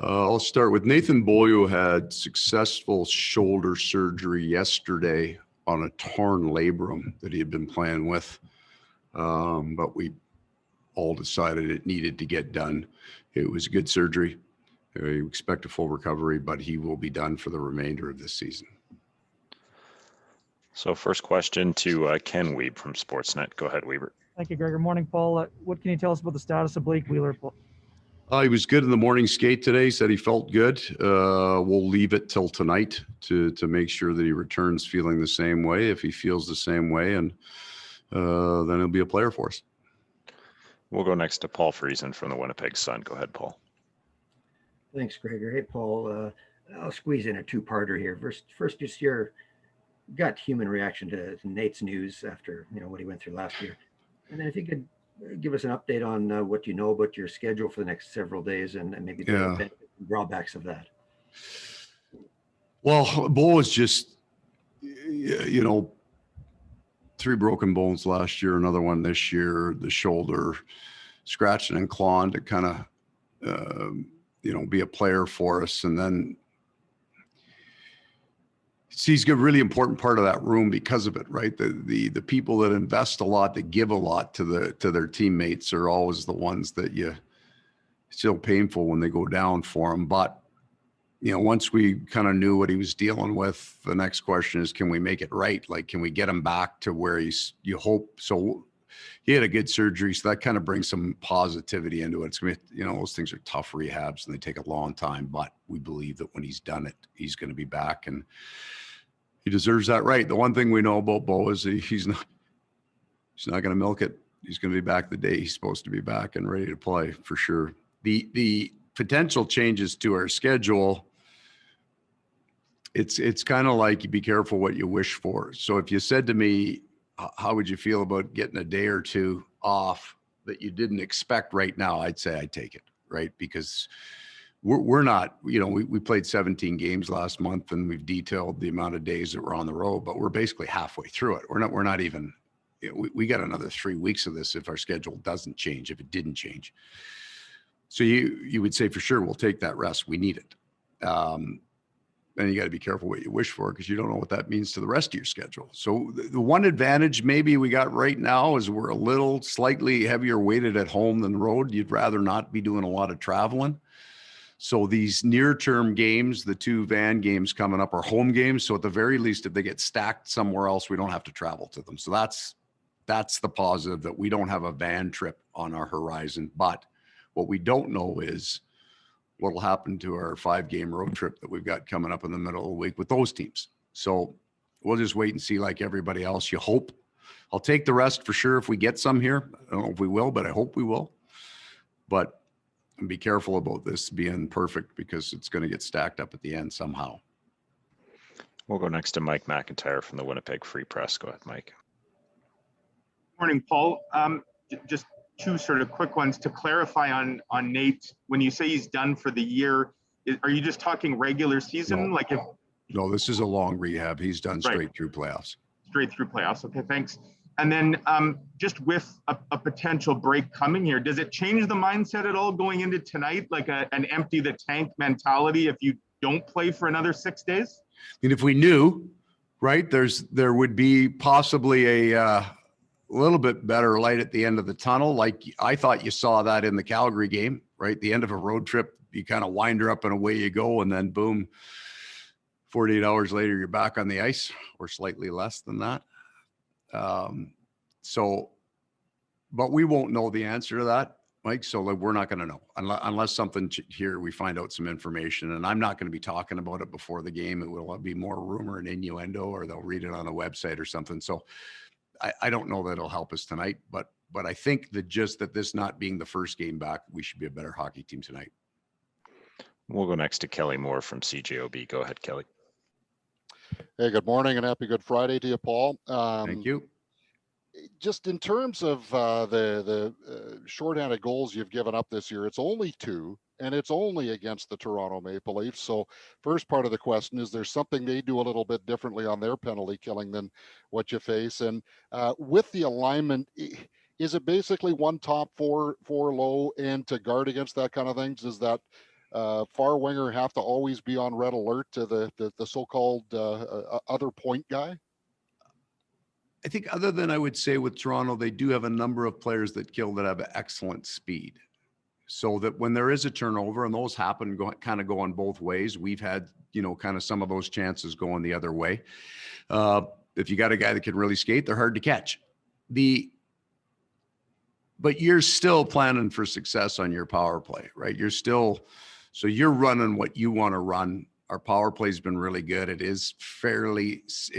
I'll start with Nathan Beaulieu had successful shoulder surgery yesterday on a torn labrum that he had been playing with. But we all decided it needed to get done. It was good surgery. We expect a full recovery, but he will be done for the remainder of this season. So first question to Ken Weeb from Sportsnet. Go ahead, Weber. Thank you, Gregor. Morning, Paul. What can you tell us about the status of Blake Wheeler? He was good in the morning skate today. Said he felt good. We'll leave it till tonight to make sure that he returns feeling the same way. If he feels the same way, and then he'll be a player for us. We'll go next to Paul Friesen from the Winnipeg Sun. Go ahead, Paul. Thanks, Gregor. Hey, Paul. I'll squeeze in a two-parter here. First, just your gut human reaction to Nate's news after what he went through last year, and then if you could give us an update on what you know about your schedule for the next several days and maybe the benefits and drawbacks of that. Well, Bo was just, 3 broken bones last year, another one this year, the shoulder, scratching and clawing to kind of, be a player for us. And then he's a really important part of that room because of it, right? The people that invest a lot, that give a lot to their teammates are always the ones that it's still painful when they go down for them. But, once we kind of knew what he was dealing with, the next question is, can we make it right? Like, can we get him back to where you hope? So he had a good surgery. So that kind of brings some positivity into it. It's going to be, those things are tough rehabs and they take a long time, but we believe that when he's done it, he's going to be back and he deserves that right. The one thing we know about Bo is he's not going to milk it. He's going to be back the day he's supposed to be back and ready to play for sure. The potential changes to our schedule, it's kind of like you be careful what you wish for. So if you said to me, how would you feel about getting a day or two off that you didn't expect right now? I'd say I'd take it, right? Because we're not, we played 17 games last month and we've detailed the amount of days that we're on the road, but we're basically halfway through it. We're not even, we got another 3 weeks of this if our schedule doesn't change, if it didn't change. So you would say for sure, we'll take that rest. We need it. And you got to be careful what you wish for because you don't know what that means to the rest of your schedule. So the one advantage maybe we got right now is we're a little slightly heavier weighted at home than the road. You'd rather not be doing a lot of traveling. So these near-term games, the 2 van games coming up are home games. So at the very least, if they get stacked somewhere else, we don't have to travel to them. So that's the positive, that we don't have a van trip on our horizon. But what we don't know is what will happen to our 5-game road trip that we've got coming up in the middle of the week with those teams. So we'll just wait and see like everybody else. You hope. I'll take the rest for sure if we get some here. I don't know if we will, but I hope we will. But be careful about this being perfect because it's going to get stacked up at the end somehow. We'll go next to Mike Mcintyre from the Winnipeg Free Press. Go ahead, Mike. Morning, Paul. Just 2 sort of quick ones to clarify on Nate. When you say he's done for the year, are you just talking regular season? No, this is a long rehab. He's done straight through playoffs. Straight through playoffs. Okay, thanks. And then just with a potential break coming here, does it change the mindset at all going into tonight, like an empty the tank mentality if you don't play for another 6 days? And if we knew, right, there would be possibly a little bit better light at the end of the tunnel. Like I thought you saw that in the Calgary game, right? The end of a road trip, you kind of wind her up and away you go, and then boom, 48 hours later, you're back on the ice, or slightly less than that. But we won't know the answer to that, Mike. So we're not going to know unless something here, we find out some information, and I'm not going to be talking about it before the game. It will be more rumor and innuendo, or they'll read it on a website or something. So I don't know that it'll help us tonight, but I think that this not being the first game back, we should be a better hockey team tonight. We'll go next to Kelly Moore from CJOB. Go ahead, Kelly. Hey, good morning and happy Good Friday to you, Paul. Thank you. Just in terms of the shorthanded goals you've given up this year, it's only 2, and it's only against the Toronto Maple Leafs. So first part of the question is, there something they do a little bit differently on their penalty killing than what you face? And with the alignment, is it basically 1 top, 4 low, and to guard against that kind of things? Is that far winger have to always be on red alert to the so-called other point guy? I think other than I would say with Toronto, they do have a number of players that kill that have excellent speed. So that when there is a turnover, and those happen, kind of going both ways, we've had, kind of some of those chances going the other way. If you got a guy that can really skate, they're hard to catch. But you're still planning for success on your power play, right? So you're running what you want to run. Our power play has been really good. It's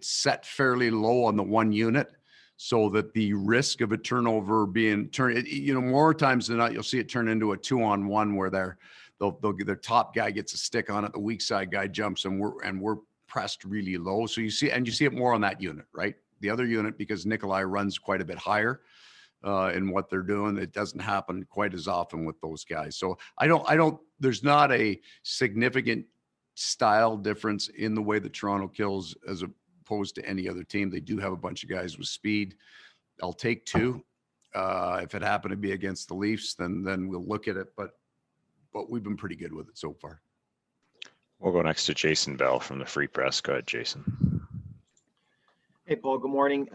set fairly low on the one unit, so that the risk of a turnover being more times than not, you'll see it turn into a 2-on-1 where their top guy gets a stick on it, the weak side guy jumps, and we're pressed really low. So you see it more on that unit, right? The other unit, because Nikolai runs quite a bit higher in what they're doing, it doesn't happen quite as often with those guys. So there's not a significant style difference in the way that Toronto kills as opposed to any other team. They do have a bunch of guys with speed. I'll take two. If it happened to be against the Leafs, then we'll look at it. But we've been pretty good with it so far. We'll go next to Jason Bell from the Free Press. Go ahead, Jason. Hey, Paul, good morning.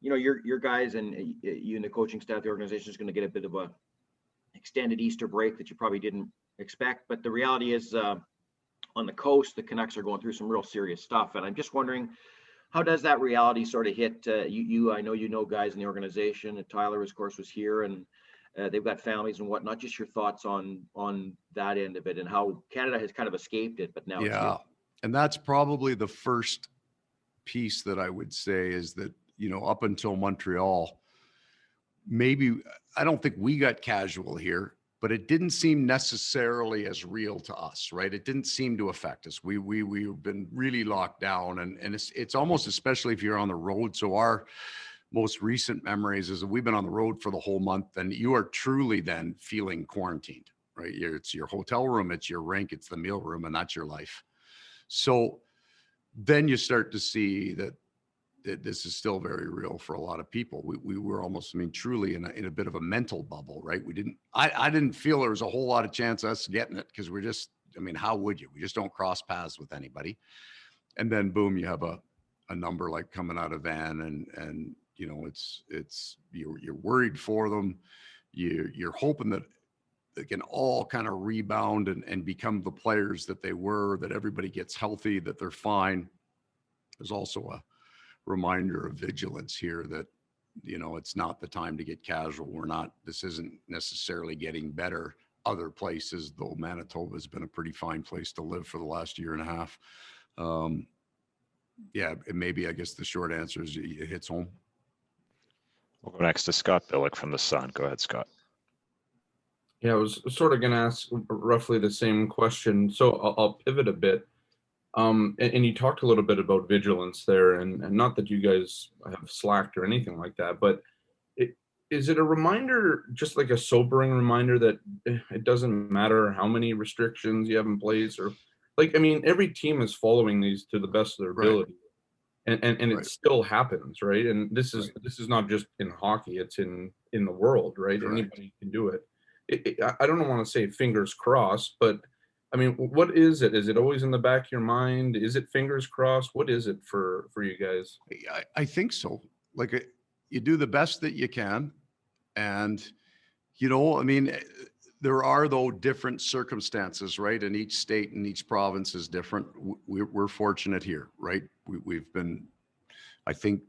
Your guys and you and the coaching staff of the organization is going to get a bit of a extended Easter break that you probably didn't expect. But the reality is on the coast, the Canucks are going through some real serious stuff. And I'm just wondering, how does that reality sort of hit you? I know guys in the organization, and Tyler, of course, was here, and they've got families and whatnot. Just your thoughts on that end of it and how Canada has kind of escaped it, but now it's here. And that's probably the first piece that I would say is that, up until Montreal, maybe, I don't think we got casual here, but it didn't seem necessarily as real to us, right? It didn't seem to affect us. We've been really locked down, and it's almost, especially if you're on the road. So our most recent memories is that we've been on the road for the whole month, and you are truly then feeling quarantined, right? It's your hotel room, it's your rink, it's the meal room, and that's your life. So then you start to see that this is still very real for a lot of people. We were almost, truly in a bit of a mental bubble, right? I didn't feel there was a whole lot of chance of us getting it, because we're just, how would you? We just don't cross paths with anybody. And then boom, you have a number like coming out of Van, and it's you're worried for them. You're hoping that they can all kind of rebound and become the players that they were, that everybody gets healthy, that they're fine. There's also a reminder of vigilance here that, it's not the time to get casual. This isn't necessarily getting better other places, though Manitoba has been a pretty fine place to live for the last year and a half. Maybe, I guess the short answer is it hits home. We'll go next to Scott Billick from the Sun. Go ahead, Scott. Yeah, I was sort of going to ask roughly the same question. So I'll pivot a bit. And you talked a little bit about vigilance there, and not that you guys have slacked or anything like that, but is it a reminder, just like a sobering reminder, that it doesn't matter how many restrictions you have in place, or every team is following these to the best of their ability, and it still happens, right? And this is not just in hockey; it's in the world, right? Correct. Anybody can do it. I don't want to say fingers crossed, but what is it? Is it always in the back of your mind? Is it fingers crossed? What is it for you guys? I think so. You do the best that you can. And, there are, though, different circumstances, right? And each state and each province is different. We're fortunate here, right? I think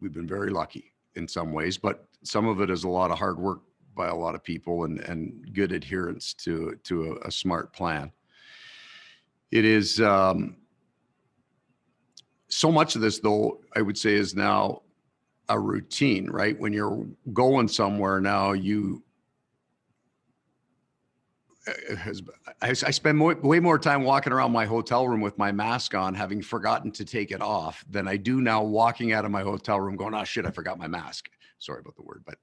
we've been very lucky in some ways, but some of it is a lot of hard work by a lot of people and good adherence to a smart plan. It is so much of this, though, I would say, is now a routine, right? When you're going somewhere now, I spend way more time walking around my hotel room with my mask on, having forgotten to take it off, than I do now walking out of my hotel room going, oh shit, I forgot my mask. Sorry about the word, but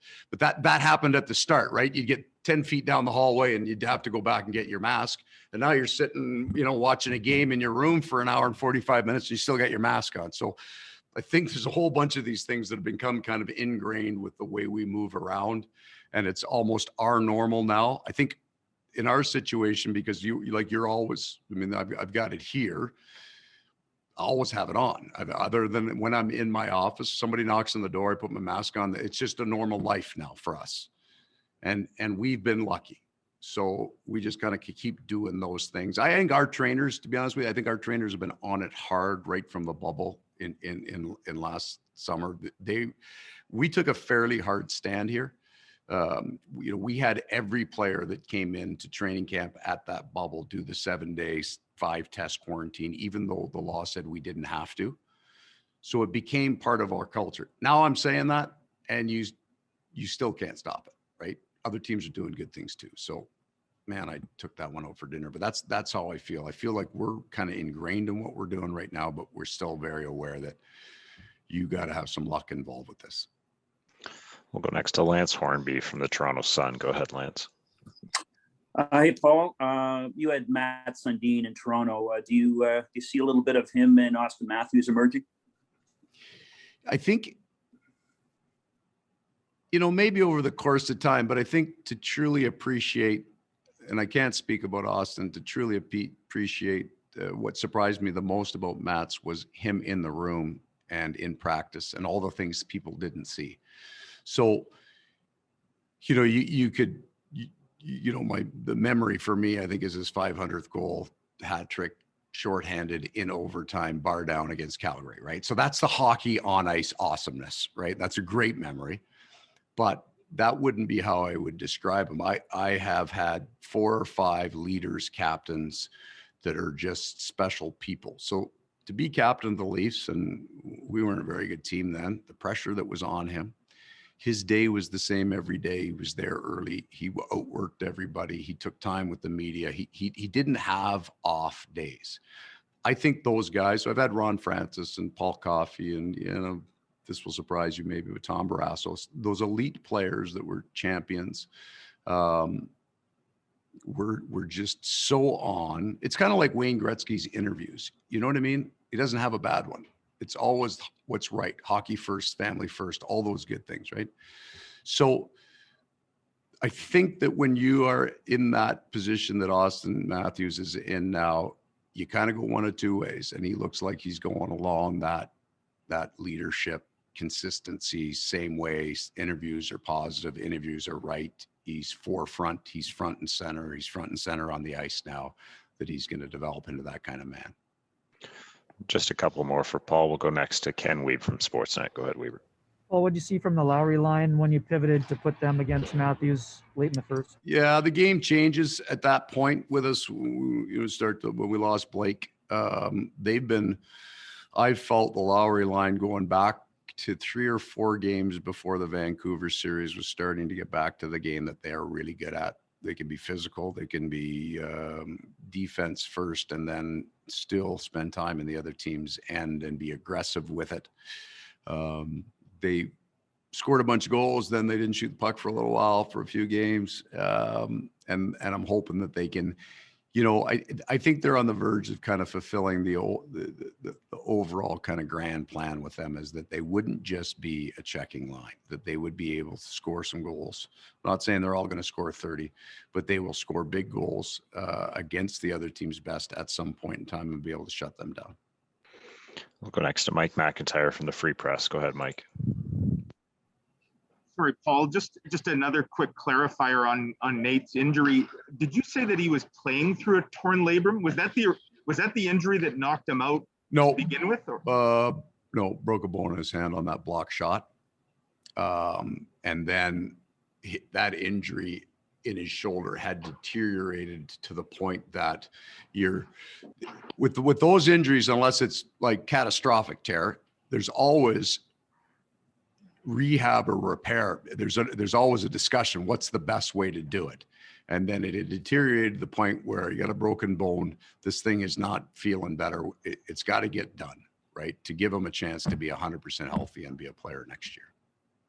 that happened at the start, right? You'd get 10 feet down the hallway and you'd have to go back and get your mask. And now you're sitting, watching a game in your room for an hour and 45 minutes, and you still got your mask on. So I think there's a whole bunch of these things that have become kind of ingrained with the way we move around, and it's almost our normal now. I think in our situation, because you're always, I mean, I've got it here. I always have it on. Other than when I'm in my office, somebody knocks on the door, I put my mask on. It's just a normal life now for us. And we've been lucky. So we just kind of keep doing those things. I think our trainers, to be honest with you, I think our trainers have been on it hard right from the bubble in last summer. We took a fairly hard stand here. We had every player that came into training camp at that bubble do the 7 days, 5-test quarantine, even though the law said we didn't have to. So it became part of our culture. Now I'm saying that, and you still can't stop it, right? Other teams are doing good things too. So, man, I took that one out for dinner, but that's how I feel. I feel like we're kind of ingrained in what we're doing right now, but we're still very aware that you got to have some luck involved with this. We'll go next to Lance Hornby from the Toronto Sun. Go ahead, Lance. Hey, Paul. You had Matt Sundin in Toronto. Do you see a little bit of him and Auston Matthews emerging? I think, maybe over the course of time, but I think to truly appreciate, and I can't speak about Auston, to truly appreciate what surprised me the most about Matt's was him in the room and in practice and all the things people didn't see. So, you could, the memory for me, I think, is his 500th goal, hat trick, shorthanded in overtime, bar down against Calgary, right? So that's the hockey on ice awesomeness, right? That's a great memory, but that wouldn't be how I would describe him. I have had 4 or 5 leaders, captains that are just special people. So to be captain of the Leafs, and we weren't a very good team then, the pressure that was on him, his day was the same every day. He was there early. He outworked everybody. He took time with the media. He didn't have off days. I think those guys, so I've had Ron Francis and Paul Coffey, and, this will surprise you maybe, with Tom Barrasso, those elite players that were champions, were just so on. It's kind of like Wayne Gretzky's interviews. You know what I mean? He doesn't have a bad one. It's always what's right. Hockey first, family first, all those good things, right? So I think that when you are in that position that Auston Matthews is in now, you kind of go one of two ways. And he looks like he's going along that leadership, consistency, same way. Interviews are positive, interviews are right. He's forefront, he's front and center. He's front and center on the ice now, that he's going to develop into that kind of man. Just a couple more for Paul. We'll go next to Ken Weeb from Sportsnet. Go ahead, Weaver. Well, what did you see from the Lowry line when you pivoted to put them against Matthews late in the first? Yeah, the game changes at that point with us. When we lost Blake. I felt the Lowry line going back to 3 or 4 games before the Vancouver series was starting to get back to the game that they're really good at. They can be physical, they can be defense first, and then still spend time in the other team's end and be aggressive with it. They scored a bunch of goals, then they didn't shoot the puck for a little while, for a few games. And I'm hoping that they can, I think they're on the verge of kind of fulfilling the overall kind of grand plan with them, is that they wouldn't just be a checking line, that they would be able to score some goals. I'm not saying they're all going to score 30, but they will score big goals against the other team's best at some point in time and be able to shut them down. We'll go next to Mike McIntyre from the Free Press. Go ahead, Mike. Sorry, Paul, just another quick clarifier on Nate's injury. Did you say that he was playing through a torn labrum? Was that the injury that knocked him out No. to begin with? No, broke a bone in his hand on that block shot. And then that injury in his shoulder had deteriorated to the point that with those injuries, unless it's like catastrophic tear, there's always rehab or repair. There's always a discussion. What's the best way to do it? And then it had deteriorated to the point where you got a broken bone. This thing is not feeling better. It's got to get done, right? To give him a chance to be 100% healthy and be a player next year.